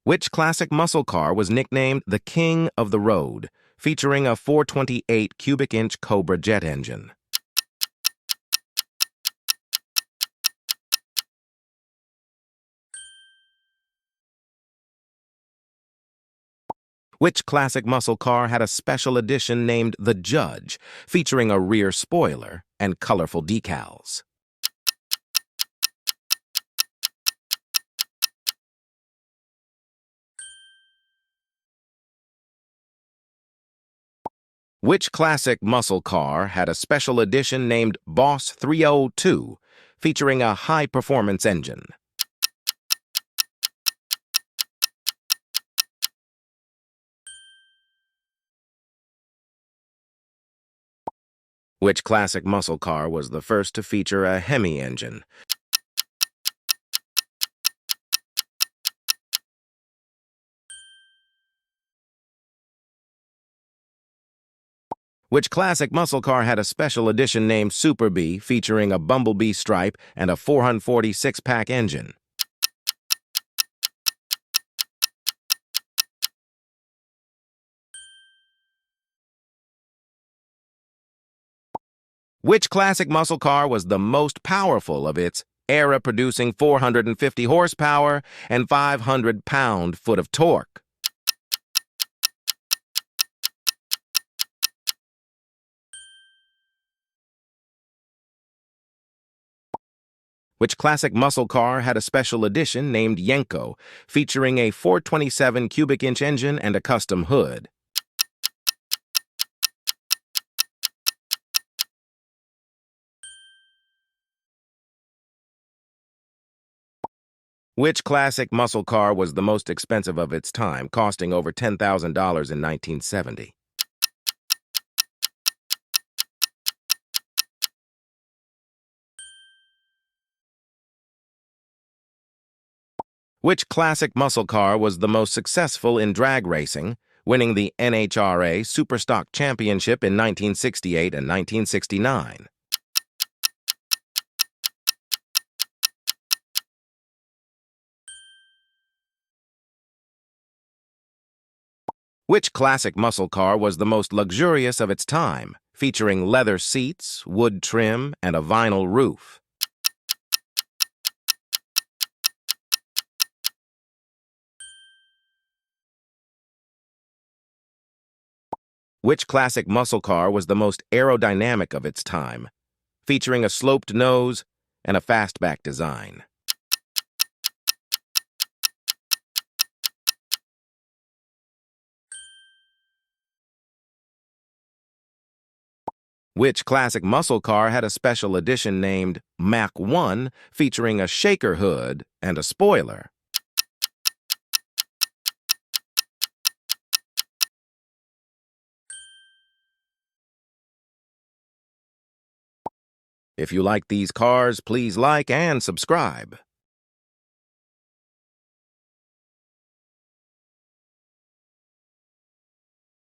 Which classic muscle car was nicknamed the King of the Road, featuring a 428 cubic inch Cobra jet engine? Which classic muscle car had a special edition named the Judge, featuring a rear spoiler and colorful decals? Which classic muscle car had a special edition named Boss 302, featuring a high-performance engine? Which classic muscle car was the first to feature a Hemi engine? Which classic muscle car had a special edition named Super Bee, featuring a bumblebee stripe and a 446-pack engine? Which classic muscle car was the most powerful of its era, producing 450 horsepower and 500 pound-foot of torque? Which classic muscle car had a special edition named Yenko, featuring a 427 cubic inch engine and a custom hood? Which classic muscle car was the most expensive of its time, costing over $10,000 in 1970? Which classic muscle car was the most successful in drag racing, winning the NHRA Superstock Championship in 1968 and 1969? Which classic muscle car was the most luxurious of its time, featuring leather seats, wood trim, and a vinyl roof? Which classic muscle car was the most aerodynamic of its time, featuring a sloped nose and a fastback design? Which classic muscle car had a special edition named Mach 1, featuring a shaker hood and a spoiler? If you like these cars, please like and subscribe.